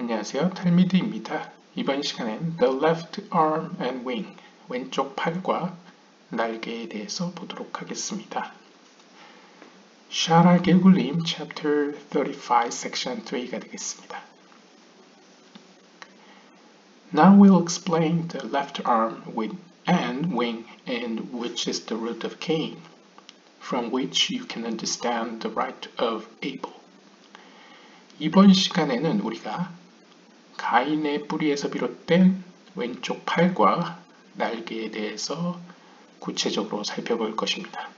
안녕하세요, 탈미드입니다. 이번 시간엔 The Left Arm and Wing, 왼쪽 팔과 날개에 대해서 보도록 하겠습니다. 샤랄 길굴림 Chapter 35, Section 3가 되겠습니다. Now we'll explain the left arm and wing and which is the root of Cain, from which you can understand the right of Abel. 이번 시간에는 우리가 가인의 뿌리에서 비롯된 왼쪽 팔과 날개에 대해서 구체적으로 살펴볼 것입니다.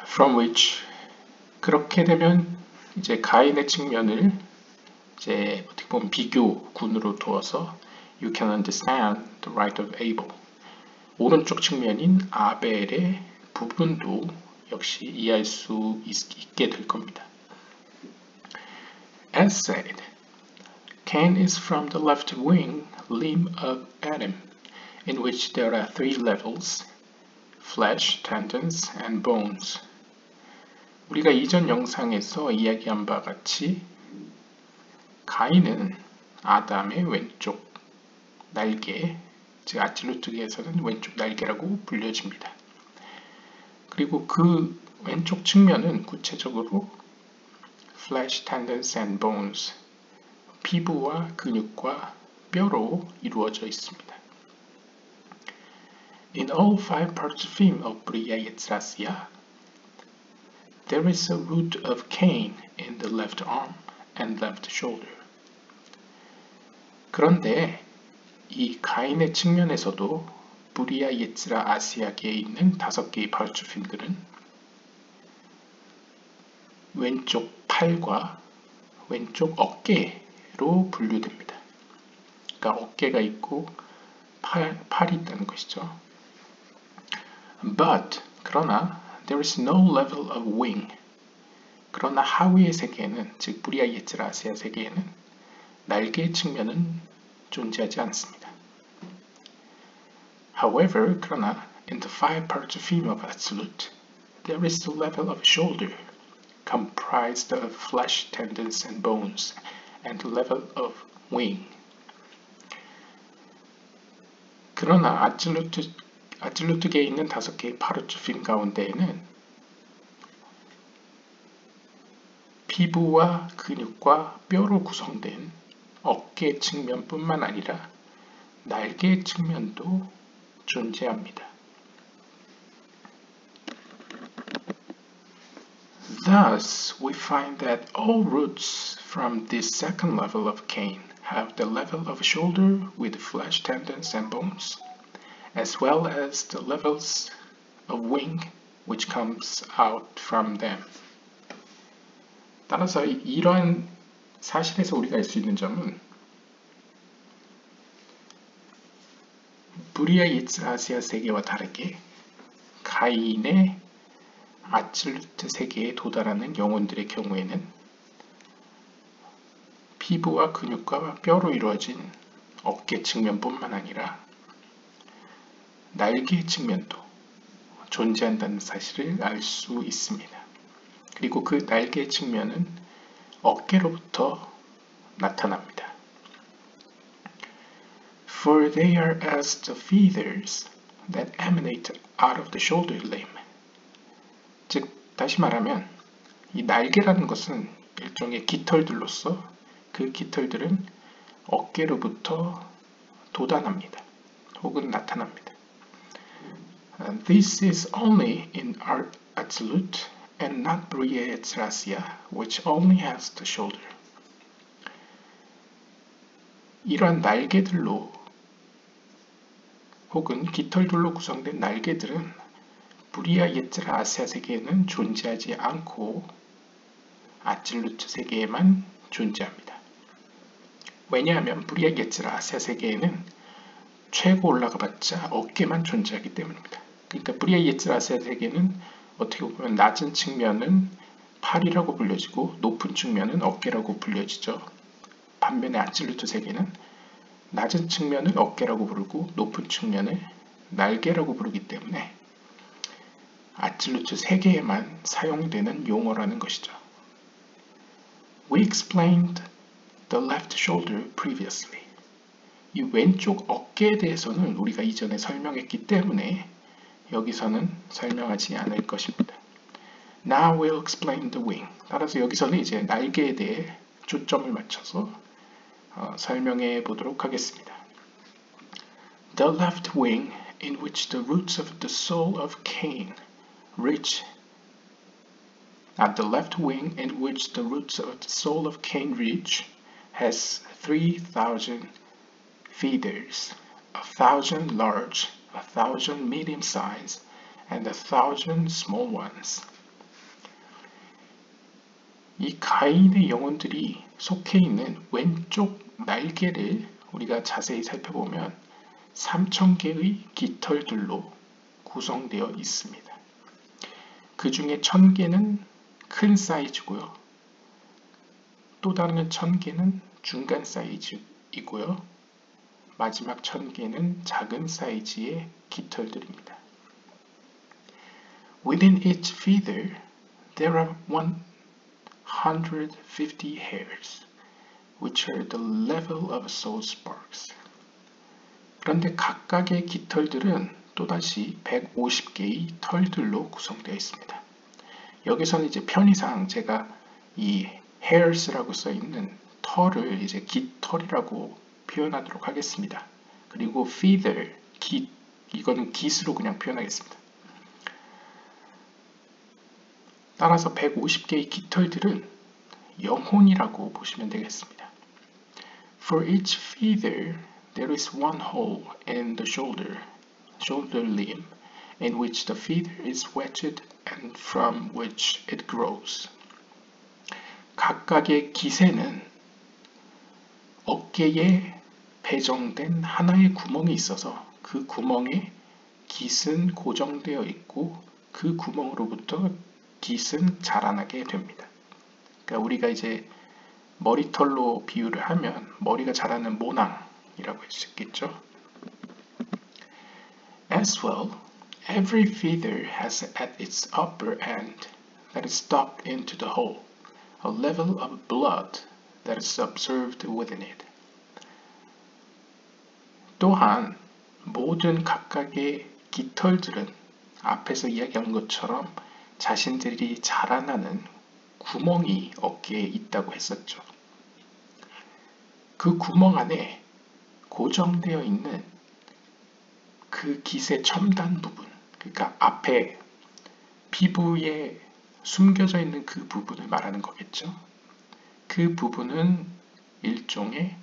From which 그렇게 되면 이제 가인의 측면을 이제 어떻게 보면 비교군으로 두어서 you can understand the right of Abel. 오른쪽 측면인 아벨의 부분도 역시 이해할 수 있게 될 겁니다. As said, Cain is from the left wing limb of Adam, in which there are three levels, flesh, tendons, and bones. 우리가 이전 영상에서 이야기한 바 같이 가인은 아담의 왼쪽 날개, 즉 아칠루트계에서는 왼쪽 날개라고 불려집니다. 그리고 그 왼쪽 측면은 구체적으로 flesh, tendons, and bones, 피부와 근육과 뼈로 이루어져 있습니다. In all five partsufim of Bria Yetzirasia, there is a root of Cain in the left arm and left shoulder. 그런데 이 가인의 측면에서도 브리아 예츠라 아시아계에 있는 5개의 파르추핌들은 왼쪽 팔과 왼쪽 어깨로 분류됩니다. 그러니까 어깨가 있고 팔이 있다는 것이죠. But 그러나 there is no level of wing. 그러나 하위의 세계에는, 즉 브리아 예츠라 아시아 세계에는 날개의 측면은 존재하지 않습니다. However, 그러나 in the five partsufim of Atzilut, there is the level of shoulder, comprised of flesh, tendons, and bones, and the level of wing. 그러나 아칠루트계에 있는 5개의 파르추핌 가운데에는 피부와 근육과 뼈로 구성된 어깨 측면뿐만 아니라 날개 측면도 존재합니다. Thus, we find that all roots from this second level of Cain have the level of shoulder with flesh, tendons, and bones, as well as the levels of wing which comes out from them. 따라서 이러한 사실에서 우리가 알 수 있는 점은 브리아 예츠라 아시아 세계와 다르게 가인의 아칠루트 세계에 도달하는 영혼들의 경우에는 피부와 근육과 뼈로 이루어진 어깨 측면뿐만 아니라 날개 측면도 존재한다는 사실을 알 수 있습니다. 그리고 그 날개 측면은 어깨로부터 나타납니다. For they are as the feathers that emanate out of the shoulder limb. 즉, 다시 말하면 이 날개라는 것은 일종의 깃털들로서 그 깃털들은 어깨로부터 돋아납니다. 혹은 나타납니다. This is only in Atzilut and not Bria Yetzirasia, which only has the shoulder. 이러한 날개들로 혹은 깃털들로 구성된 날개들은 브리아 예츠라 아시아 세계에는 존재하지 않고 아칠루트 세계에만 존재합니다. 왜냐하면 브리아 예츠라 아시아 세계에는 최고 올라가봤자 어깨만 존재하기 때문입니다. 그러니까 브리아 예츠라 아시아 세계는 어떻게 보면 낮은 측면은 팔이라고 불려지고 높은 측면은 어깨라고 불려지죠. 반면에 아칠루트 세계는 낮은 측면을 어깨라고 부르고 높은 측면을 날개라고 부르기 때문에 아칠루트 세계에만 사용되는 용어라는 것이죠. We explained the left shoulder previously. 이 왼쪽 어깨에 대해서는 우리가 이전에 설명했기 때문에 여기서는 설명하지 않을 것입니다. Now we'll explain the wing. 따라서 여기서는 이제 날개에 대해 초점을 맞춰서 설명해 보도록 하겠습니다. The left wing, in which the roots of the soul of Cain reach the left wing in which the roots of the soul of Cain reach has 3,000 feathers, 1,000 large, 1,000 medium-sized, and 1,000 small ones. 이 가인의 영혼들이 속해 있는 왼쪽 날개를 우리가 자세히 살펴보면 3,000개의 깃털들로 구성되어 있습니다. 그 중에 1,000개는 큰 사이즈고요. 또 다른 1,000개는 중간 사이즈이고요. 마지막 1,000개는 작은 사이즈의 깃털들입니다. Within each feather, there are 150 hairs, which are the level of soul sparks. 그런데 각각의 깃털들은 또다시 150개의 털들로 구성되어 있습니다. 여기서는 이제 편의상 제가 이 hairs라고 써 있는 털을 이제 깃털이라고 표현하도록 하겠습니다. 그리고 feather, 깃, 이거는 깃으로 그냥 표현하겠습니다. 따라서 150개의 깃털들은 영혼이라고 보시면 되겠습니다. For each feather, there is one hole in the shoulder limb, in which the feather is wedged and from which it grows. 각각의 깃에는 어깨에 배정된 하나의 구멍이 있어서 그 구멍에 깃은 고정되어 있고 그 구멍으로부터 깃은 자라나게 됩니다. 그러니까 우리가 이제 머리털로 비유를 하면 머리가 자라는 모낭이라고 할 수 있겠죠. As well, every feather has at its upper end that is stuck into the hole a level of blood that is observed within it. 또한 모든 각각의 깃털들은 앞에서 이야기한 것처럼 자신들이 자라나는 구멍이 어깨에 있다고 했었죠. 그 구멍 안에 고정되어 있는 그 깃의 첨단 부분, 그러니까 앞에 피부에 숨겨져 있는 그 부분을 말하는 거겠죠. 그 부분은 일종의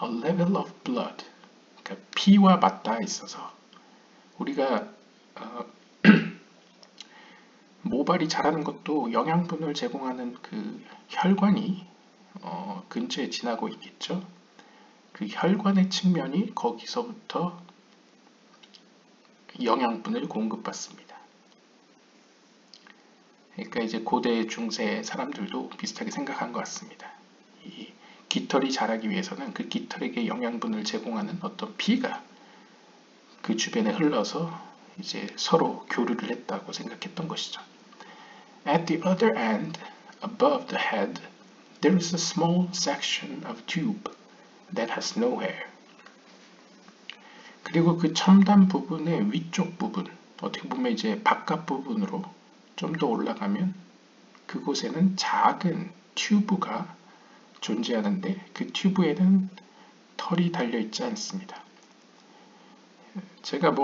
a level of blood, 그러니까 피와 맞닿아 있어서 우리가 모발이 자라는 것도 영양분을 제공하는 그 혈관이 근처에 지나고 있겠죠. 그 혈관의 측면이 거기서부터 영양분을 공급받습니다. 그러니까 이제 고대 중세 사람들도 비슷하게 생각한 것 같습니다. 이 깃털이 자라기 위해서는 그 깃털에게 영양분을 제공하는 어떤 피가 그 주변에 흘러서 이제 서로 교류를 했다고 생각했던 것이죠. At the other end, above the head, there is a small section of tube that has no hair. 그리고 그 첨단 부분의 위쪽 부분, 어떻게 보면 이제 바깥 부분으로 좀 더 올라가면 그곳에는 작은 튜브가 존재하는데 그 튜브에는 털이 달려있지 않습니다. 제가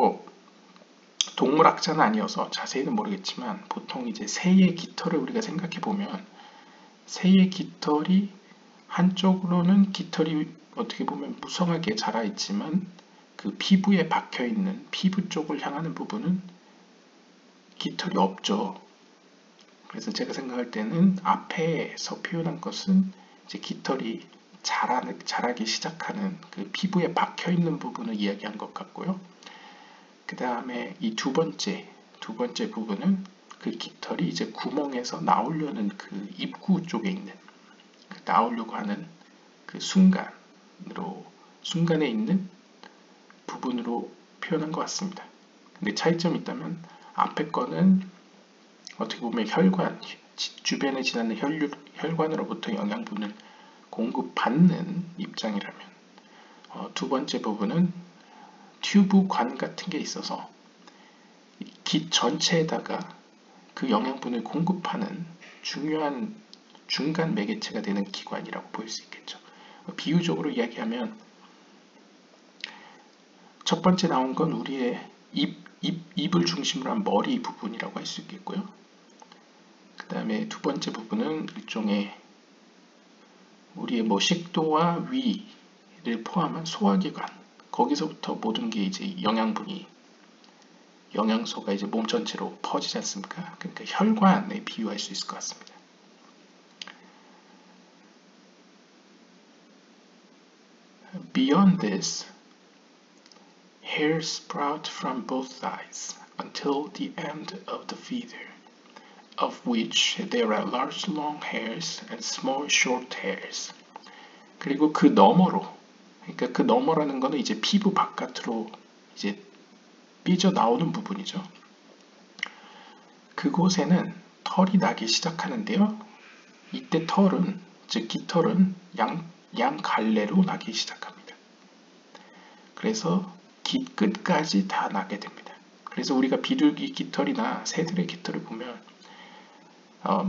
동물학자는 아니어서 자세히는 모르겠지만 보통 이제 새의 깃털을 우리가 생각해 보면 새의 깃털이 한쪽으로는 깃털이 어떻게 보면 무성하게 자라 있지만 그 피부에 박혀 있는 피부 쪽을 향하는 부분은 깃털이 없죠. 그래서 제가 생각할 때는 앞에서 표현한 것은 이제 깃털이 자라기 시작하는 그 피부에 박혀 있는 부분을 이야기한 것 같고요. 그 다음에 이 두 번째 부분은 그 깃털이 이제 구멍에서 나오려는 그 입구 쪽에 있는 나오려고 하는 그 순간에 있는 부분으로 표현한 것 같습니다. 근데 차이점이 있다면 앞에 거는 어떻게 보면 혈관, 주변에 지나는 혈관으로부터 영양분을 공급받는 입장이라면 두 번째 부분은 튜브관 같은 게 있어서 깃 전체에다가 그 영양분을 공급하는 중요한 중간 매개체가 되는 기관이라고 볼 수 있겠죠. 비유적으로 이야기하면 첫 번째 나온 건 우리의 입을 중심으로 한 머리 부분이라고 할 수 있겠고요. 그 다음에 두 번째 부분은 일종의 우리의 식도와 위를 포함한 소화기관, 거기서부터 모든 게 이제 영양소가 이제 몸 전체로 퍼지지 않습니까? 그러니까 혈관에 비유할 수 있을 것 같습니다. Beyond this, hairs sprout from both sides until the end of the feather, of which there are large long hairs and small short hairs. 그리고 그 너머로, 그러니까 그 너머라는 거는 이제 피부 바깥으로 이제 삐져 나오는 부분이죠. 그곳에는 털이 나기 시작하는데요. 이때 털은, 즉 깃털은 양 갈래로 나기 시작합니다. 그래서 깃 끝까지 다 나게 됩니다. 그래서 우리가 비둘기 깃털이나 새들의 깃털을 보면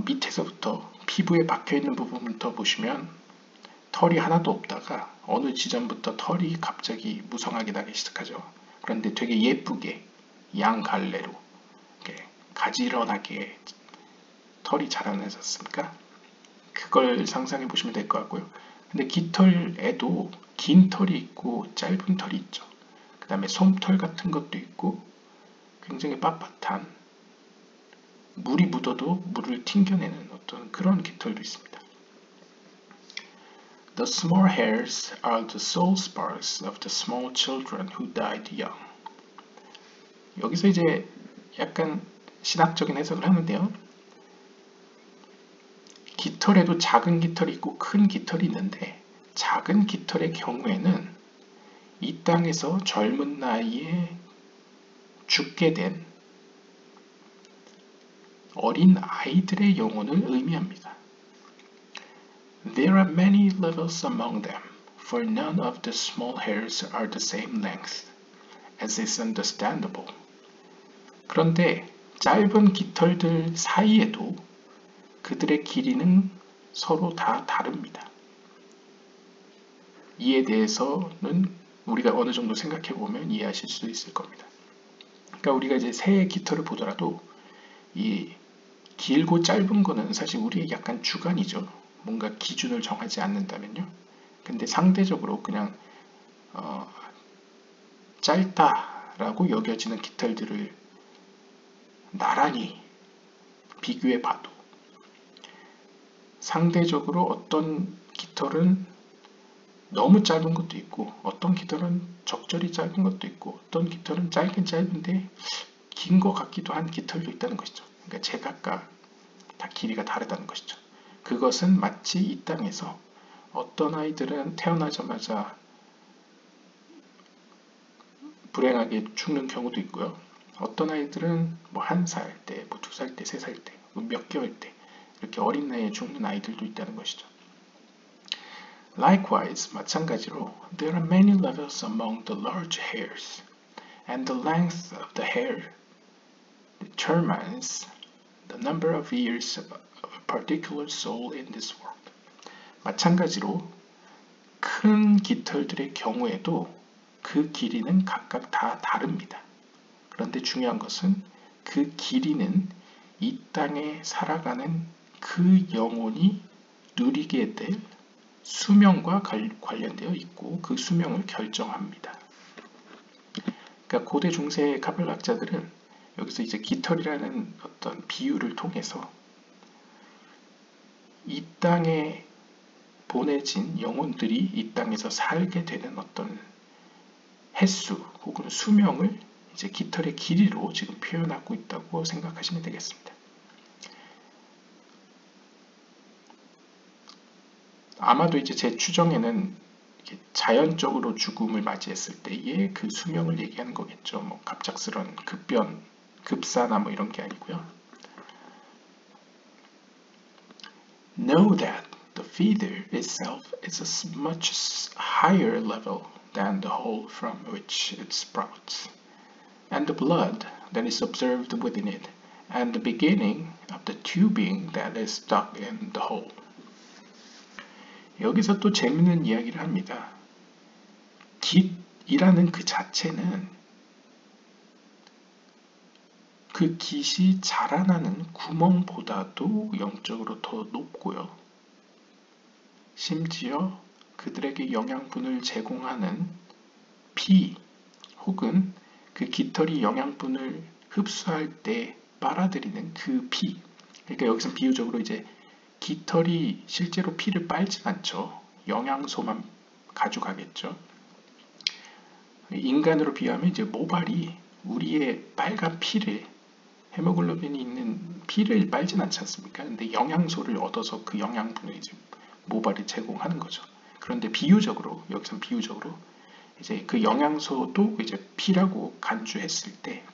밑에서부터 피부에 박혀있는 부분부터 보시면 털이 하나도 없다가 어느 지점부터 털이 갑자기 무성하게 나기 시작하죠. 그런데 되게 예쁘게 양 갈래로 가지런하게 털이 자라나지 않습니까? 그걸 상상해 보시면 될 것 같고요. 근데 깃털에도 긴 털이 있고 짧은 털이 있죠. 그 다음에 솜털 같은 것도 있고 굉장히 빳빳한 물이 묻어도 물을 튕겨내는 어떤 그런 깃털도 있습니다. The small hairs are the soul sparks of the small children who died young. 여기서 이제 약간 신학적인 해석을 하는데요. 깃털에도 작은 깃털이 있고 큰 깃털이 있는데 작은 깃털의 경우에는 이 땅에서 젊은 나이에 죽게 된 어린 아이들의 영혼을 의미합니다. There are many levels among them, for none of the small hairs are the same length, as is understandable. 그런데 짧은 깃털들 사이에도 그들의 길이는 서로 다 다릅니다. 이에 대해서는 우리가 어느 정도 생각해 보면 이해하실 수 있을 겁니다. 그러니까 우리가 이제 새의 깃털을 보더라도 이 길고 짧은 거는 사실 우리의 약간 주관이죠. 뭔가 기준을 정하지 않는다면요. 근데 상대적으로 그냥 짧다라고 여겨지는 깃털들을 나란히 비교해 봐도 상대적으로 어떤 깃털은 너무 짧은 것도 있고 어떤 깃털은 적절히 짧은 것도 있고 어떤 깃털은 짧긴 짧은데 긴 것 같기도 한 깃털도 있다는 것이죠. 그러니까 제각각 다 길이가 다르다는 것이죠. 그것은 마치 이 땅에서 어떤 아이들은 태어나자마자 불행하게 죽는 경우도 있고요. 어떤 아이들은 뭐 1살 때, 뭐 2살 때, 3살 때, 몇 개월 때 이렇게 어린 나이에 죽는 아이들도 있다는 것이죠. Likewise, 마찬가지로 there are many levels among the large hairs, and the length of the hair determines the number of years of a particular soul in this world. 마찬가지로 큰 깃털들의 경우에도 그 길이는 각각 다 다릅니다. 그런데 중요한 것은 그 길이는 이 땅에 살아가는 그 영혼이 누리게 될 수명과 관련되어 있고 그 수명을 결정합니다. 그러니까 고대 중세 카발락자들은 여기서 이제 깃털이라는 어떤 비유를 통해서 이 땅에 보내진 영혼들이 이 땅에서 살게 되는 어떤 횟수 혹은 수명을 이제 깃털의 길이로 지금 표현하고 있다고 생각하시면 되겠습니다. 아마도 이제 제 추정에는 자연적으로 죽음을 맞이했을 때의 그 수명을 얘기하는 거겠죠. 뭐 갑작스런 급변, 급사나 뭐 이런 게 아니고요. Know that the feather itself is a much higher level than the hole from which it sprouts, and the blood that is observed within it, and the beginning of the tubing that is stuck in the hole. 여기서 또 재밌는 이야기를 합니다. 깃이라는 그 자체는 그 깃이 자라나는 구멍보다도 영적으로 더 높고요. 심지어 그들에게 영양분을 제공하는 피 혹은 그 깃털이 영양분을 흡수할 때 빨아들이는 그 피. 그러니까 여기서 비유적으로 이제 깃털이 실제로 피를 빨진 않죠. 영양소만 가져가겠죠. 인간으로 비유하면 이제 모발이 우리의 빨간 피를, 헤모글로빈이 있는 피를 빨진 않지 않습니까? 근데 영양소를 얻어서 그 영양분을 이제 모발이 제공하는 거죠. 그런데 비유적으로, 여기서 비유적으로 이제 그 영양소도 이제 피라고 간주했을 때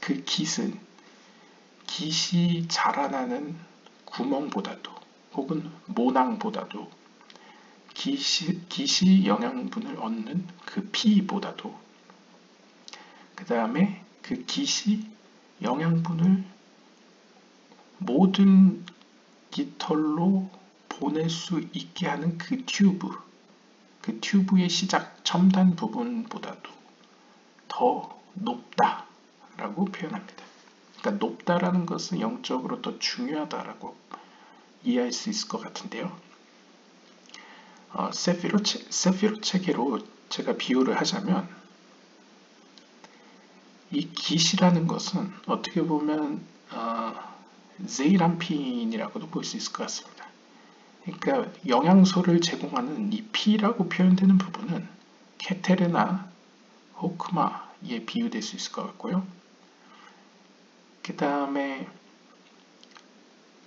그 깃은 깃이 자라나는 구멍보다도 혹은 모낭보다도 깃이 영양분을 얻는 그 피보다도 그 다음에 그 깃이 영양분을 모든 깃털로 보낼 수 있게 하는 그 튜브의 시작 첨단 부분보다도 더 높다라고 표현합니다. 그러니까 높다라는 것은 영적으로 더 중요하다라고 이해할 수 있을 것 같은데요. 세피로 체계로 제가 비유를 하자면 이 깃이라는 것은 어떻게 보면 제이란핀이라고도 볼 수 있을 것 같습니다. 그러니까 영양소를 제공하는 이 피라고 표현되는 부분은 케테르나 호크마에 비유될 수 있을 것 같고요. 그 다음에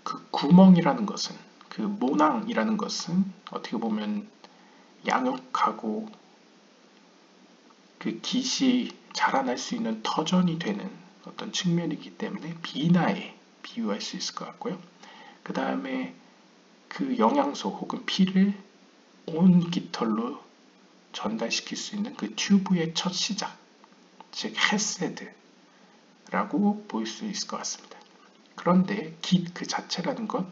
그 구멍이라는 것은, 그 모낭이라는 것은 어떻게 보면 양육하고 그 깃이 자라날 수 있는 터전이 되는 어떤 측면이기 때문에 비나에 비유할 수 있을 것 같고요. 그 다음에 그 영양소 혹은 피를 온 깃털로 전달시킬 수 있는 그 튜브의 첫 시작, 즉 헤세드라고 볼 수 있을 것 같습니다. 그런데 깃 그 자체라는 건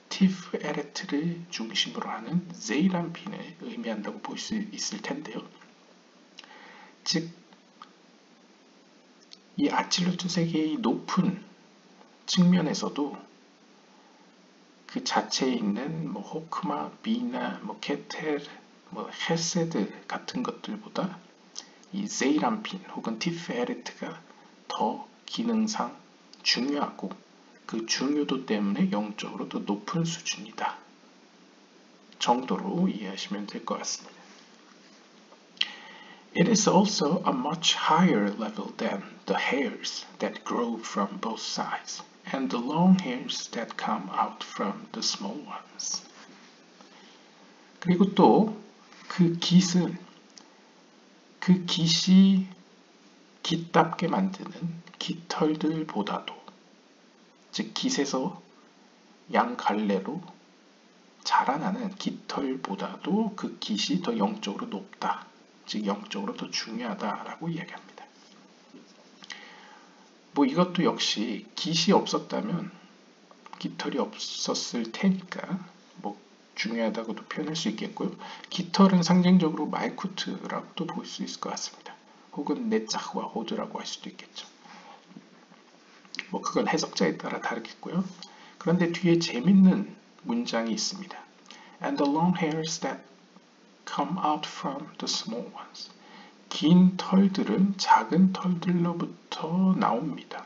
티프 에레트를 중심으로 하는 제이란핀을 의미한다고 볼 수 있을 텐데요. 즉, 이 아칠루트 세계의 높은 측면에서도 그 자체에 있는 뭐 호크마, 비나, 뭐 케텔, 뭐 헤세드 같은 것들보다 이 제이란핀 혹은 티페레트가 더 기능상 중요하고 그 중요도 때문에 영적으로 더 높은 수준이다 정도로 이해하시면 될 것 같습니다. It is also a much higher level than the hairs that grow from both sides and the long hairs that come out from the small ones. 그리고 또 그 깃은 그 깃이 깃답게 만드는 깃털들보다도, 즉 깃에서 양갈래로 자라나는 깃털보다도 그 깃이 더 영적으로 높다, 즉 영적으로 더 중요하다라고 이야기합니다. 뭐 이것도 역시 깃이 없었다면 깃털이 없었을 테니까 뭐 중요하다고도 표현할 수 있겠고요. 깃털은 상징적으로 말쿠트라고도 볼 수 있을 것 같습니다. 혹은 네짜흐와 호드라고 할 수도 있겠죠. 뭐 그건 해석자에 따라 다르겠고요. 그런데 뒤에 재밌는 문장이 있습니다. And the long hairs that come out from the small ones. 긴 털들은 작은 털들로부터 나옵니다.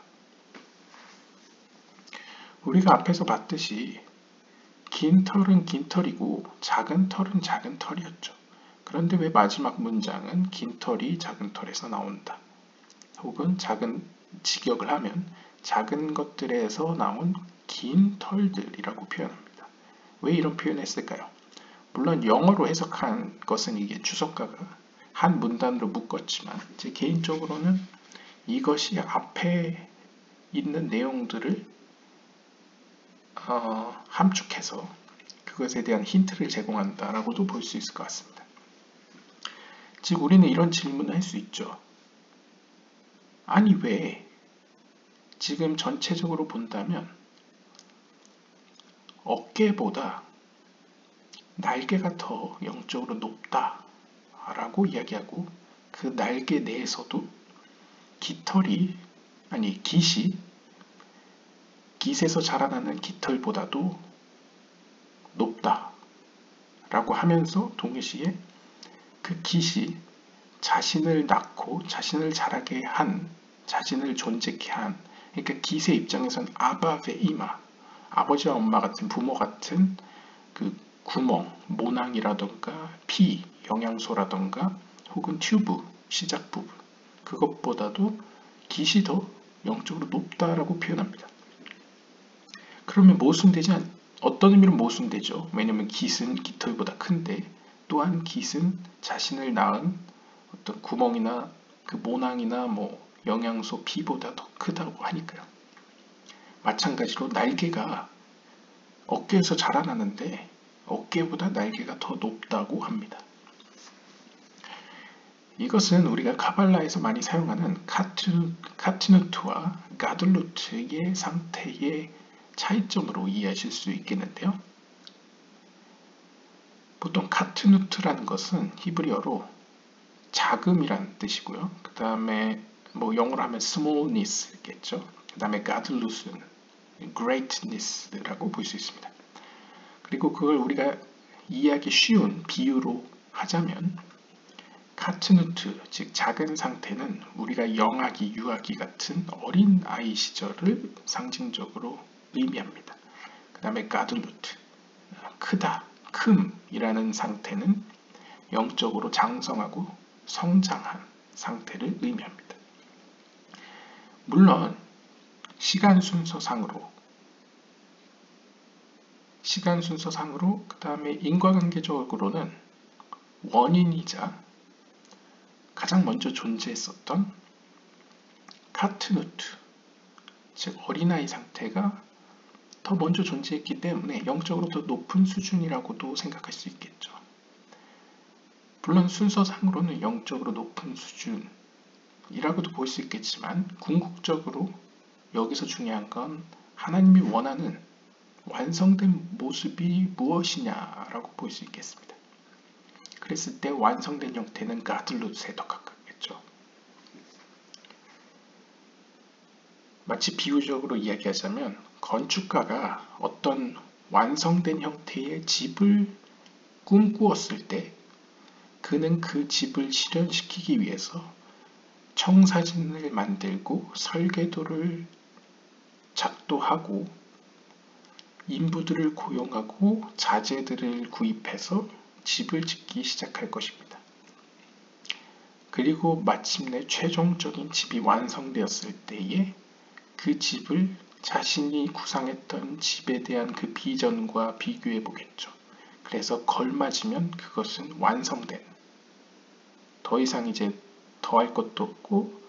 우리가 앞에서 봤듯이 긴 털은 긴 털이고 작은 털은 작은 털이었죠. 그런데 왜 마지막 문장은 긴 털이 작은 털에서 나온다, 혹은 작은 직역을 하면 작은 것들에서 나온 긴 털들이라고 표현합니다. 왜 이런 표현을 했을까요? 물론 영어로 해석한 것은 이게 주석가가 한 문단으로 묶었지만 제 개인적으로는 이것이 앞에 있는 내용들을 함축해서 그것에 대한 힌트를 제공한다라고도 볼 수 있을 것 같습니다. 즉 우리는 이런 질문을 할 수 있죠. 아니 왜 지금 전체적으로 본다면 어깨보다 날개가 더 영적으로 높다라고 이야기하고 그 날개 내에서도 깃털이 아니 깃에서 자라나는 깃털보다도 높다라고 하면서 동시에 그 깃이 자신을 낳고 자신을 자라게 한 자신을 존재케 한 그러니까 깃의 입장에선 아바 베이마 아버지와 엄마 같은 부모 같은 그 구멍, 모낭이라던가 피, 영양소라던가 혹은 튜브, 시작 부분 그것보다도 깃이 더 영적으로 높다라고 표현합니다. 그러면 어떤 의미로 모순되죠. 왜냐하면 깃은 깃털보다 큰데 또한 깃은 자신을 낳은 어떤 구멍이나 그 모낭이나 영양소 피보다 더 크다고 하니까요. 마찬가지로 날개가 어깨에서 자라나는데 어깨보다 날개가 더 높다고 합니다. 이것은 우리가 카발라에서 많이 사용하는 카트누트와 가들루트의 상태의 차이점으로 이해하실 수 있겠는데요. 보통 카트누트라는 것은 히브리어로 자금이라는 뜻이고요. 그 다음에 영어로 하면 smallness겠죠. 그 다음에 가들루스는 greatness라고 볼 수 있습니다. 그리고 그걸 우리가 이해하기 쉬운 비유로 하자면 카트누트, 즉 작은 상태는 우리가 영아기, 유아기 같은 어린 아이 시절을 상징적으로 의미합니다. 그 다음에 가들루트, 크다, 큼이라는 상태는 영적으로 장성하고 성장한 상태를 의미합니다. 물론 시간 순서상으로 그 다음에 인과관계적으로는 원인이자 가장 먼저 존재했었던 카트누트, 즉 어린아이 상태가 더 먼저 존재했기 때문에 영적으로 더 높은 수준이라고도 생각할 수 있겠죠. 물론 순서상으로는 영적으로 높은 수준이라고도 볼 수 있겠지만 궁극적으로 여기서 중요한 건 하나님이 원하는 완성된 모습이 무엇이냐라고 볼 수 있겠습니다. 그랬을 때 완성된 형태는 가들루트에 더 가깝겠죠. 마치 비유적으로 이야기하자면 건축가가 어떤 완성된 형태의 집을 꿈꾸었을 때 그는 그 집을 실현시키기 위해서 청사진을 만들고 설계도를 작도하고 인부들을 고용하고 자재들을 구입해서 집을 짓기 시작할 것입니다. 그리고 마침내 최종적인 집이 완성되었을 때에 그 집을 자신이 구상했던 집에 대한 그 비전과 비교해 보겠죠. 그래서 걸맞으면 그것은 완성된, 더 이상 이제 더할 것도 없고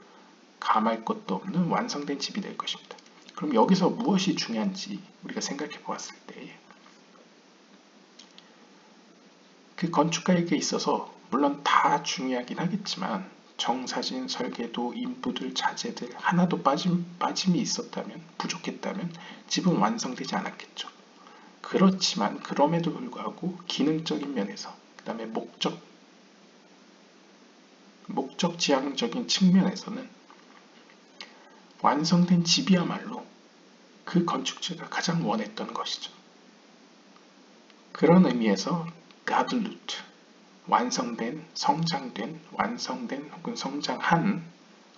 감할 것도 없는 완성된 집이 될 것입니다. 그럼 여기서 무엇이 중요한지 우리가 생각해 보았을 때 그 건축가에게 있어서 물론 다 중요하긴 하겠지만 정사진, 설계도, 인부들, 자재들 하나도 빠짐이 있었다면, 부족했다면 집은 완성되지 않았겠죠. 그렇지만 그럼에도 불구하고 기능적인 면에서, 그 다음에 목적 지향적인 측면에서는 완성된 집이야말로 그 건축주가 가장 원했던 것이죠. 그런 의미에서 가들루트, 완성된, 성장된, 완성된 혹은 성장한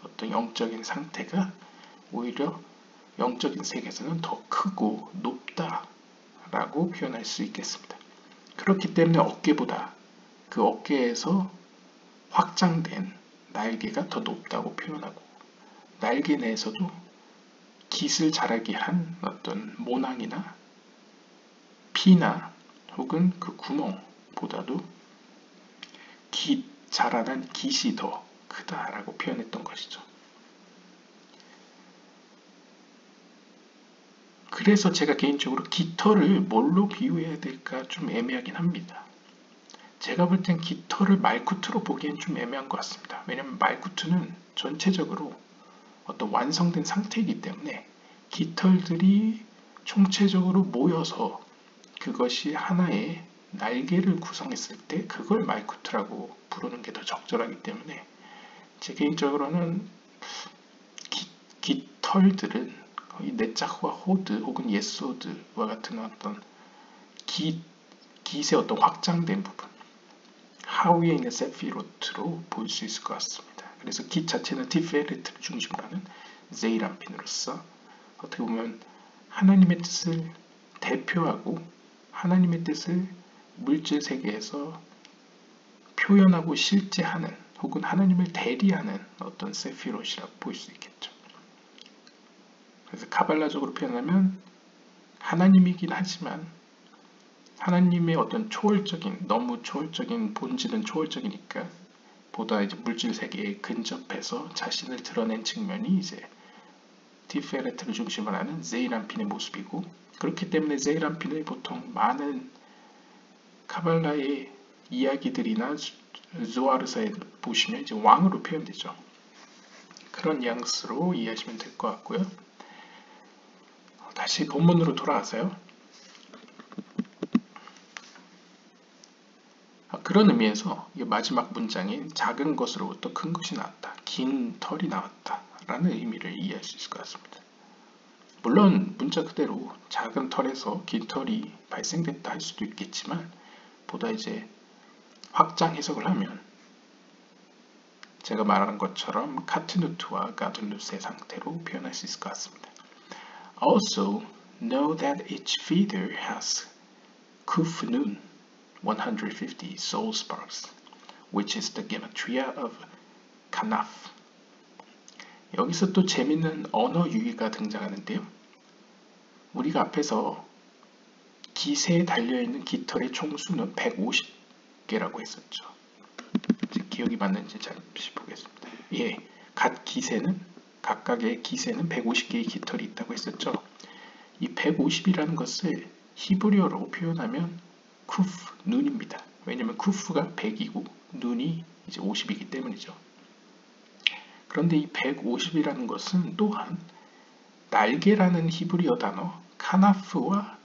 어떤 영적인 상태가 오히려 영적인 세계에서는 더 크고 높다라고 표현할 수 있겠습니다. 그렇기 때문에 어깨보다 그 어깨에서 확장된 날개가 더 높다고 표현하고 날개 내에서도 깃을 자라게 한 어떤 모낭이나 피나 혹은 그 구멍보다도 자라난 깃이 더 크다라고 표현했던 것이죠. 그래서 제가 개인적으로 깃털을 뭘로 비유해야 될까 좀 애매하긴 합니다. 제가 볼 땐 깃털을 말구트로 보기엔 좀 애매한 것 같습니다. 왜냐면 말구트는 전체적으로 어떤 완성된 상태이기 때문에 깃털들이 총체적으로 모여서 그것이 하나의 날개를 구성했을 때 그걸 말구트라고 부르는 게 더 적절하기 때문에 제 개인적으로는 깃털들은 거의 네자흐와 호드 혹은 예스호드와 같은 어떤 깃의 어떤 확장된 부분 하위에 있는 세피로트로 볼 수 있을 것 같습니다. 그래서 깃 자체는 티페레트를 중심으로 하는 제이란핀으로서 어떻게 보면 하나님의 뜻을 대표하고 하나님의 뜻을 물질 세계에서 표현하고 실제하는 혹은 하나님을 대리하는 어떤 세피롯이라고 볼 수 있겠죠. 그래서 카발라적으로 표현하면 하나님이긴 하지만 하나님의 어떤 초월적인 너무 초월적인 본질은 초월적이니까 보다 이제 물질 세계에 근접해서 자신을 드러낸 측면이 이제 티페레트를 중심으로 하는 제이란핀의 모습이고 그렇기 때문에 제이란핀을 보통 많은 카발라의 이야기들이나 조아르사에 보시면 이제 왕으로 표현되죠. 그런 뉘앙스로 이해하시면 될 것 같고요. 다시 본문으로 돌아가서요. 그런 의미에서 마지막 문장인 작은 것으로부터 큰 것이 나왔다. 긴 털이 나왔다. 라는 의미를 이해할 수 있을 것 같습니다. 물론 문자 그대로 작은 털에서 긴 털이 발생됐다 할 수도 있겠지만 보다 이제 확장 해석을 하면 제가 말한 것처럼 카트누트와 가들누스의 상태로 표현할 수 있을 것 같습니다. Also, know that each feeder has kufnun 150 soul sparks, which is the gematria of kanaf. 여기서 또 재밌는 언어 유희가 등장하는데요. 우리가 앞에서 깃에 달려있는 깃털의 총수는 150개라고 했었죠. 기억이 맞는지 잠시 보겠습니다. 예, 각각의 깃에는 150개의 깃털이 있다고 했었죠. 이 150이라는 것을 히브리어로 표현하면 쿠프, 눈입니다. 왜냐하면 쿠프가 100이고 눈이 이제 50이기 때문이죠. 그런데 이 150이라는 것은 또한 날개라는 히브리어 단어 카나프와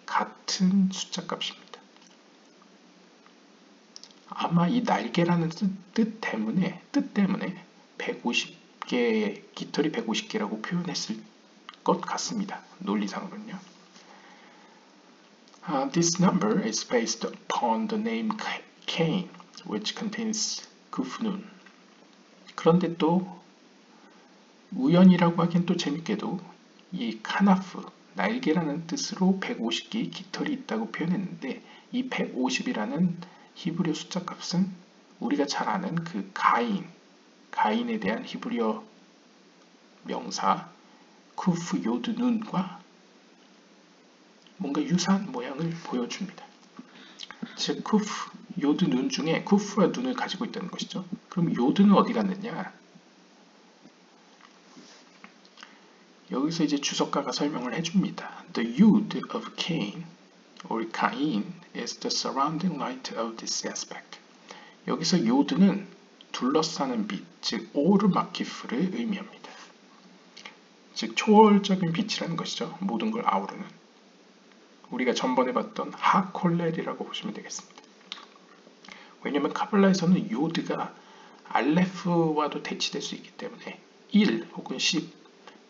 같은 숫자 값입니다. 아마 이 날개라는 뜻 때문에 150개, 깃털이 150개라고 표현했을 것 같습니다. 논리상으로는요. This number is based upon the name Cain, which contains kufnun. 그런데 또 우연이라고 하기엔 또 재밌게도 이 카나프, 날개라는 뜻으로 150개의 깃털이 있다고 표현했는데 이 150이라는 히브리어 숫자 값은 우리가 잘 아는 그 가인에 대한 히브리어 명사 쿠프 요드 눈과 뭔가 유사한 모양을 보여줍니다. 즉 쿠프 요드 눈 중에 쿠프와 눈을 가지고 있다는 것이죠. 그럼 요드는 어디 갔느냐? 여기서 이제 주석가가 설명을 해줍니다. The yud of Cain or Cain is the surrounding light of this aspect. 여기서 요드는 둘러싸는 빛, 즉 오르마키프를 의미합니다. 즉 초월적인 빛이라는 것이죠. 모든 걸 아우르는. 우리가 전번에 봤던 하콜렐이라고 보시면 되겠습니다. 왜냐하면 카발라에서는 요드가 알레프와도 대치될 수 있기 때문에 1 혹은 10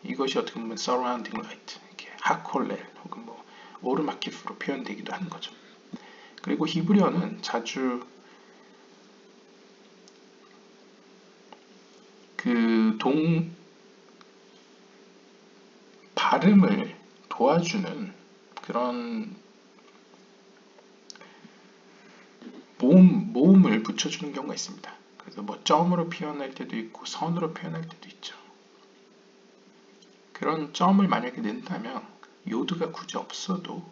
이것이 어떻게 보면 surrounding light, 이렇게 하콜렐 혹은 뭐 오르마키프로 표현되기도 하는 거죠. 그리고 히브리어는 자주 그 발음을 도와주는 그런 모음을 붙여주는 경우가 있습니다. 그래서 뭐 점으로 표현할 때도 있고 선으로 표현할 때도 있죠. 그런 점을 만약에 넣는다면 요드가 굳이 없어도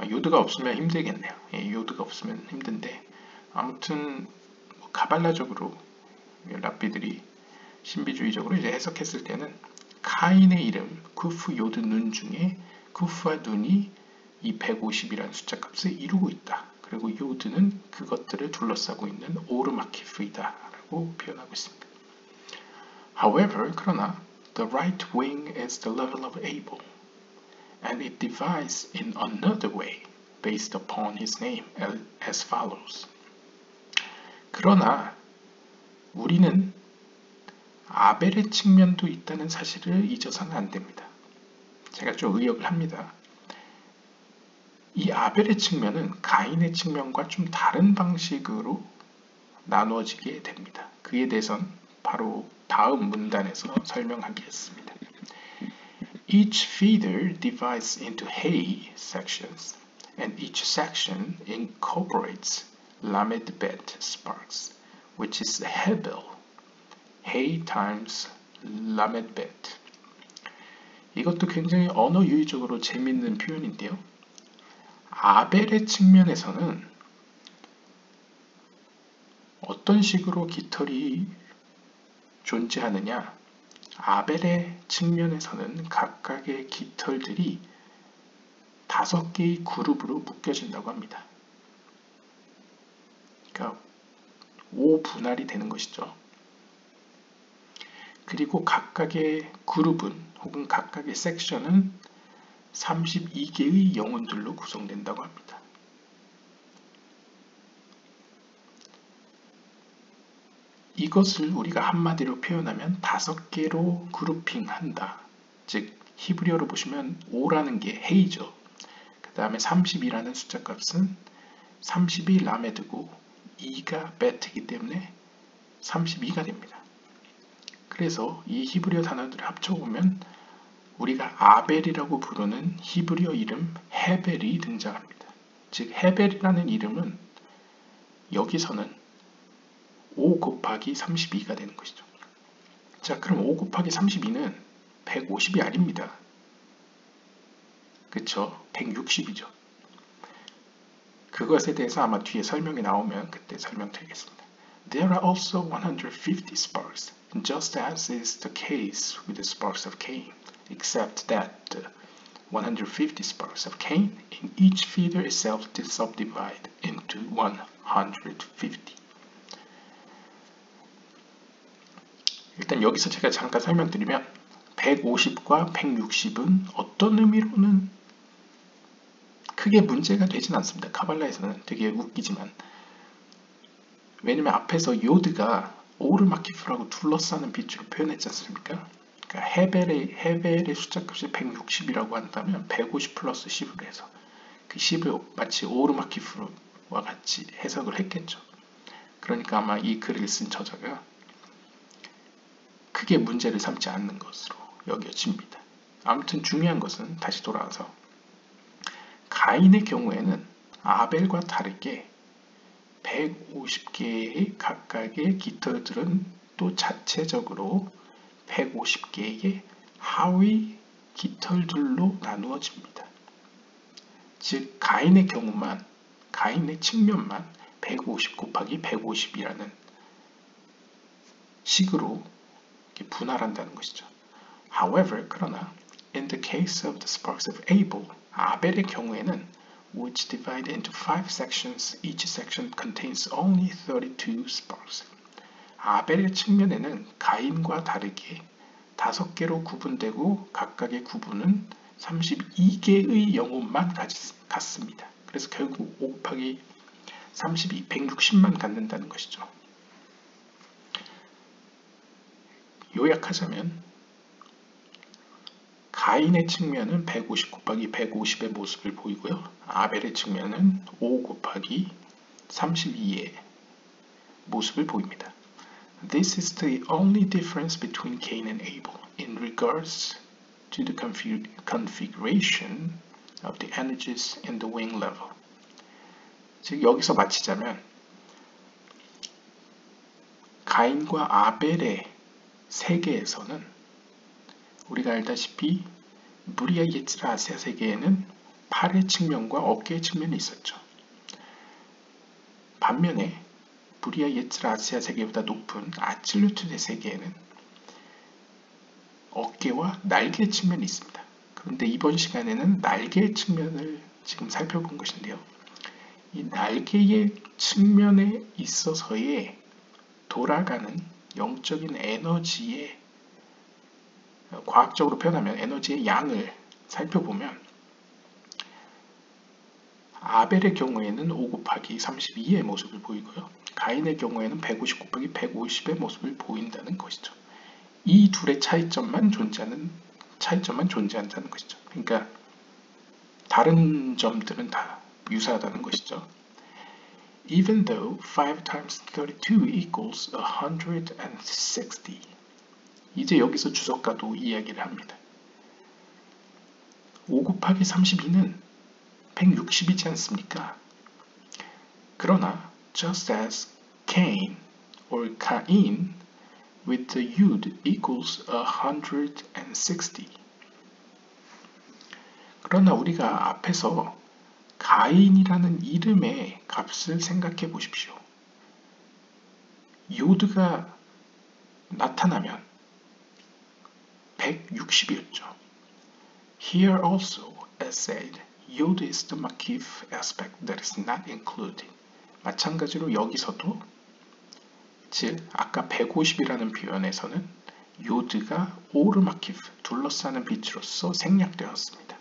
요드가 없으면 힘들겠네요. 예, 요드가 없으면 힘든데 아무튼 뭐 가발라적으로 랍비들이 신비주의적으로 이제 해석했을 때는 카인의 이름 쿠프, 요드, 눈 중에 쿠프와 눈이 이 150이라는 숫자 값을 이루고 있다. 그리고 요드는 그것들을 둘러싸고 있는 오르마키프이다 라고 표현하고 있습니다. However, 그러나 the right wing is the level of Abel, and it divides in another way based upon his name as follows. 그러나 우리는 아벨의 측면도 있다는 사실을 잊어서는 안 됩니다. 제가 좀 의역을 합니다. 이 아벨의 측면은 가인의 측면과 좀 다른 방식으로 나누어지게 됩니다. 그에 대해서는 바로 다음 문단에서 설명하겠습니다. Each feeder divides into hay sections, and each section incorporates lamed bet sparks, which is hebel, hay times lamed bet. 이것도 굉장히 언어 유희적으로 재미있는 표현인데요. 아벨의 측면에서는 어떤 식으로 깃털이 존재하느냐? 아벨의 측면에서는 각각의 깃털들이 5개의 그룹으로 묶여진다고 합니다. 그러니까 5분할이 되는 것이죠. 그리고 각각의 그룹은 혹은 각각의 섹션은 32개의 영혼들로 구성된다고 합니다. 이것을 우리가 한마디로 표현하면 5개로 그룹핑한다. 즉 히브리어로 보시면 5라는 게 헤이죠. 그 다음에 32라는 숫자 값은 30이 라메드고 2가 베트이기 때문에 32가 됩니다. 그래서 이 히브리어 단어들을 합쳐보면 우리가 아벨이라고 부르는 히브리어 이름 헤벨이 등장합니다. 즉 헤벨이라는 이름은 여기서는 5 곱하기 32가 되는 것이죠. 자, 그럼 5 곱하기 32는 150이 아닙니다. 그쵸? 160이죠. 그것에 대해서 아마 뒤에 설명이 나오면 그때 설명드리겠습니다. There are also 150 sparks, just as is the case with the sparks of Cain, except that the 150 sparks of Cain in each feeder itself subdivide into 150. 일단 여기서 제가 잠깐 설명드리면 150과 160은 어떤 의미로는 크게 문제가 되진 않습니다. 카발라에서는 되게 웃기지만 왜냐면 앞에서 요드가 오르마키프라고 둘러싸는 빛으로 표현했지 않습니까? 그러니까 헤벨의 숫자값이 160이라고 한다면 150 플러스 10을 해서 그 10을 마치 오르마키프와 같이 해석을 했겠죠. 그러니까 아마 이 글을 쓴 저자가 크게 문제를 삼지 않는 것으로 여겨집니다. 아무튼 중요한 것은 다시 돌아와서 가인의 경우에는 아벨과 다르게 150개의 각각의 깃털들은 또 자체적으로 150개의 하위 깃털들로 나누어집니다. 즉 가인의 경우만, 가인의 측면만 150 곱하기 150이라는 식으로 분할한다는 것이죠. However, 그러나 in the case of the sparks of Abel, 아벨의 경우에는 which divide into 5 sections, each section contains only 32 sparks. 아벨의 측면에는 가인과 다르게 5개로 구분되고 각각의 구분은 32개의 영혼만 갖습니다. 그래서 결국 5 곱하기 32, 160만 갖는다는 것이죠. 요약하자면 가인의 측면은 150 곱하기 150의 모습을 보이고요. 아벨의 측면은 5 곱하기 32의 모습을 보입니다. This is the only difference between Cain and Abel in regards to the configuration of the energies in the wing level. 즉 여기서 마치자면 가인과 아벨의 세계에서는 우리가 알다시피 무리아 예츠라 아시아 세계에는 팔의 측면과 어깨의 측면이 있었죠. 반면에 무리아 예츠라 아시아 세계보다 높은 아칠루트의 세계에는 어깨와 날개 측면이 있습니다. 그런데 이번 시간에는 날개 측면을 지금 살펴본 것인데요. 이 날개의 측면에 있어서의 돌아가는 영적인 에너지의, 과학적으로 표현하면 에너지의 양을 살펴보면 아벨의 경우에는 5 곱하기 32의 모습을 보이고요. 가인의 경우에는 150 곱하기 150의 모습을 보인다는 것이죠. 이 둘의 차이점만 존재한다는 것이죠. 그러니까 다른 점들은 다 유사하다는 것이죠. Even though 5 times 32 equals 160. 이제 여기서 주석가도 이야기를 합니다. 5 곱하기 32는 160이지 않습니까? 그러나 just as Cain or Cain with the yud equals 160. 그러나 우리가 앞에서 가인이라는 이름의 값을 생각해 보십시오. 요드가 나타나면 160이었죠. Here also, as said, Yod is the makif aspect that is not included. 마찬가지로 여기서도, 즉 아까 150이라는 표현에서는 요드가 오르 마키프, 둘러싸는 빛으로서 생략되었습니다.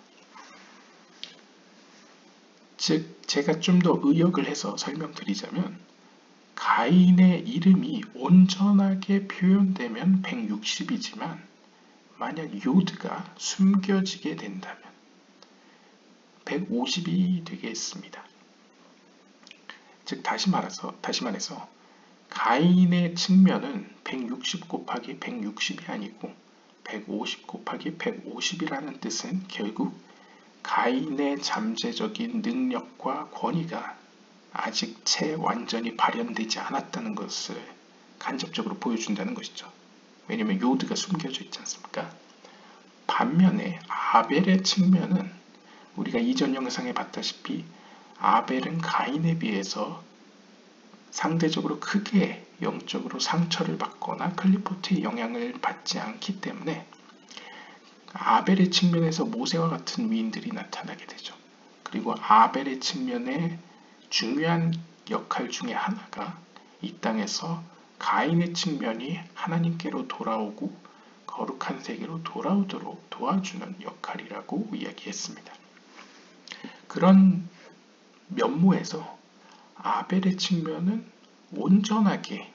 즉 제가 좀 더 의역을 해서 설명드리자면 가인의 이름이 온전하게 표현되면 160이지만 만약 요드가 숨겨지게 된다면 150이 되겠습니다. 즉 다시 말해서 가인의 측면은 160 곱하기 160이 아니고 150 곱하기 150이라는 뜻은 결국 가인의 잠재적인 능력과 권위가 아직 채 완전히 발현되지 않았다는 것을 간접적으로 보여준다는 것이죠. 왜냐하면 요드가 숨겨져 있지 않습니까? 반면에 아벨의 측면은 우리가 이전 영상에 봤다시피 아벨은 가인에 비해서 상대적으로 크게 영적으로 상처를 받거나 클리포트의 영향을 받지 않기 때문에 아벨의 측면에서 모세와 같은 위인들이 나타나게 되죠. 그리고 아벨의 측면의 중요한 역할 중에 하나가 이 땅에서 가인의 측면이 하나님께로 돌아오고 거룩한 세계로 돌아오도록 도와주는 역할이라고 이야기했습니다. 그런 면모에서 아벨의 측면은 온전하게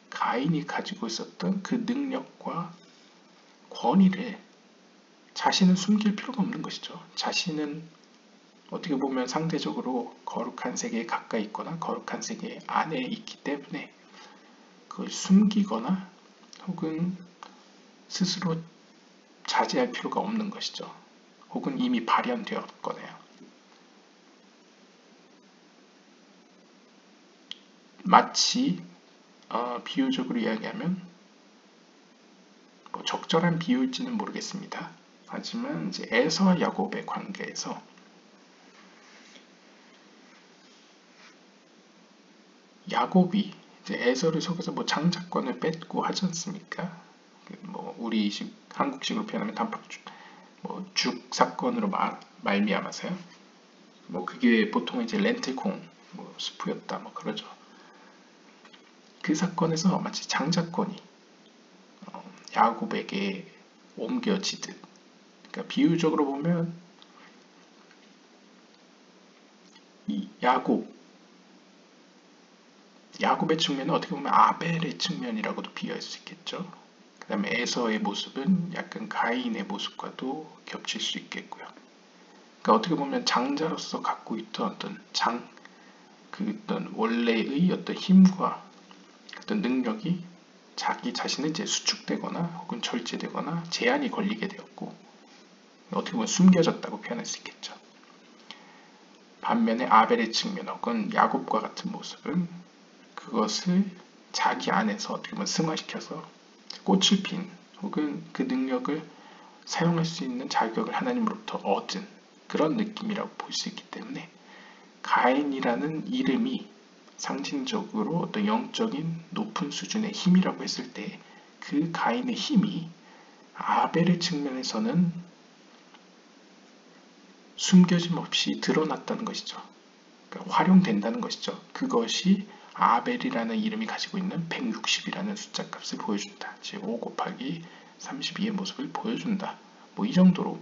가인이 가지고 있었던 그 능력과 권위를 자신은 숨길 필요가 없는 것이죠. 자신은 어떻게 보면 상대적으로 거룩한 세계에 가까이 있거나 거룩한 세계 안에 있기 때문에 그걸 숨기거나 혹은 스스로 자제할 필요가 없는 것이죠. 혹은 이미 발현되었거나요. 마치 비유적으로 이야기하면 적절한 비유일지는 모르겠습니다. 하지만 이제 에서와 야곱의 관계에서 야곱이 이제 에서를 속여서 장자권을 뺏고 하지 않습니까? 우리식 한국식으로 표현하면 단팥죽, 죽 사건으로 말미암아서요. 그게 보통 이제 렌틸콩 스프였다 그러죠. 그 사건에서 마치 장자권이 야곱에게 옮겨지듯, 그러니까 비유적으로 보면 이 야곱의 측면은 어떻게 보면 아벨의 측면이라고도 비유할 수 있겠죠. 그 다음에 에서의 모습은 약간 가인의 모습과도 겹칠 수 있겠고요. 그러니까 어떻게 보면 장자로서 갖고 있던 어떤 어떤 원래의 어떤 힘과 어떤 능력이 자기 자신은 이제 수축되거나 혹은 절제되거나 제한이 걸리게 되었고 어떻게 보면 숨겨졌다고 표현할 수 있겠죠. 반면에 아벨의 측면 혹은 야곱과 같은 모습은 그것을 자기 안에서 어떻게 보면 승화시켜서 꽃을 핀 혹은 그 능력을 사용할 수 있는 자격을 하나님으로부터 얻은 그런 느낌이라고 볼 수 있기 때문에 가인이라는 이름이 상징적으로 어떤 영적인 높은 수준의 힘이라고 했을 때 그 가인의 힘이 아벨의 측면에서는 숨겨짐 없이 드러났다는 것이죠. 그러니까 활용된다는 것이죠. 그것이 아벨이라는 이름이 가지고 있는 160이라는 숫자 값을 보여준다. 즉 5 곱하기 32의 모습을 보여준다. 뭐 이 정도로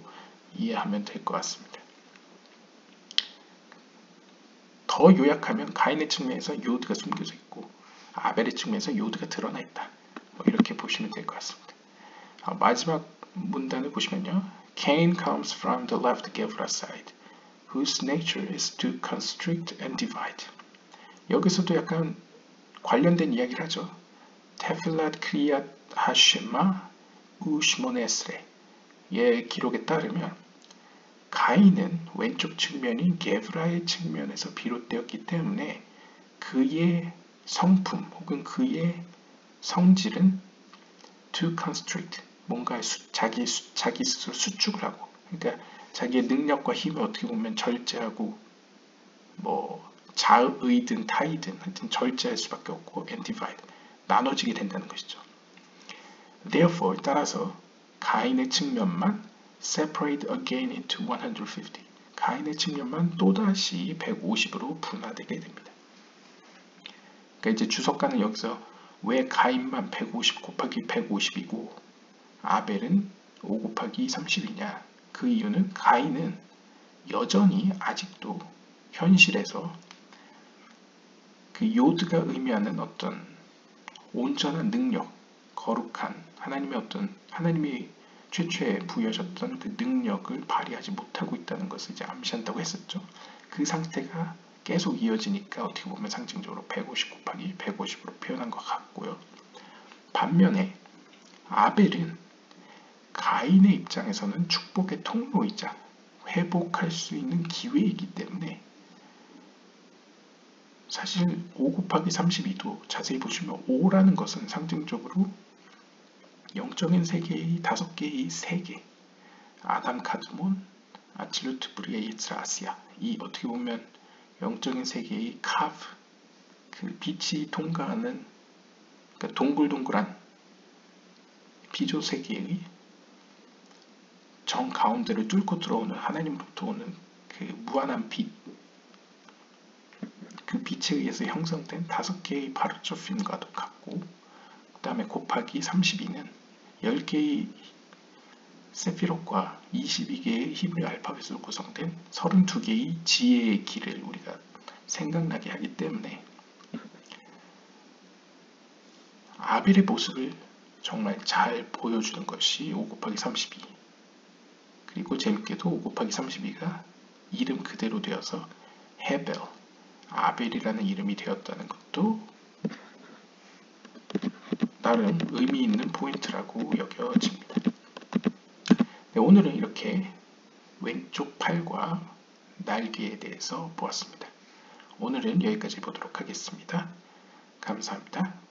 이해하면 될 것 같습니다. 더 요약하면 가인의 측면에서 요드가 숨겨져 있고 아벨의 측면에서 요드가 드러나 있다. 뭐 이렇게 보시면 될 것 같습니다. 마지막 문단을 보시면요. Cain comes from the left Gevurah side, whose nature is to constrict and divide. 여기서도 약간 관련된 이야기를 하죠. 테필랏 크리앗 하쉐마 우시모네스레 의 기록에 따르면 가인은 왼쪽 측면인 게브라의 측면에서 비롯되었기 때문에 그의 성품 혹은 그의 성질은 to constrict, 뭔가 자기 스스로 수축을 하고, 그러니까 자기의 능력과 힘을 어떻게 보면 절제하고 뭐 자의든 타의든 하여튼 절제할 수밖에 없고 and divide, 나눠지게 된다는 것이죠. Therefore, 따라서 가인의 측면만 separate again into 150. 가인의 측면만 또다시 150으로 분화되게 됩니다. 그러니까 이제 주석가는 여기서 왜 가인만 150 곱하기 150이고 아벨은 5 곱하기 30이냐. 그 이유는 가인은 여전히 아직도 현실에서 그 요드가 의미하는 어떤 온전한 능력, 거룩한 하나님이 최초에 부여하셨던 그 능력을 발휘하지 못하고 있다는 것을 이제 암시한다고 했었죠. 그 상태가 계속 이어지니까 어떻게 보면 상징적으로 150 곱하기 150으로 표현한 것 같고요. 반면에 아벨은 가인의 입장에서는 축복의 통로이자 회복할 수 있는 기회이기 때문에 사실 5 곱하기 32도 자세히 보시면 5라는 것은 상징적으로 영적인 세계의 5개의 세계, 아담 카드몬, 아칠루트 브리아 예츠라 아시아, 이 어떻게 보면 영적인 세계의 카브, 그 빛이 통과하는 그러니까 동글동글한 비조 세계의 정 가운데를 뚫고 들어오는 하나님부터 오는 그 무한한 빛, 그 빛에 의해서 형성된 5개의 바르초핌과도 같고, 그 다음에 곱하기 32는 10개의 세피롯과 22개의 히브리 알파벳으로 구성된 32개의 지혜의 길을 우리가 생각나게 하기 때문에 아벨의 모습을 정말 잘 보여주는 것이 5 곱하기 32. 그리고 재밌게도 5 곱하기 32가 이름 그대로 되어서 헤벨, 아벨이라는 이름이 되었다는 것도 나름 의미 있는 포인트라고 여겨집니다. 네, 오늘은 이렇게 왼쪽 팔과 날개에 대해서 보았습니다. 오늘은 여기까지 보도록 하겠습니다. 감사합니다.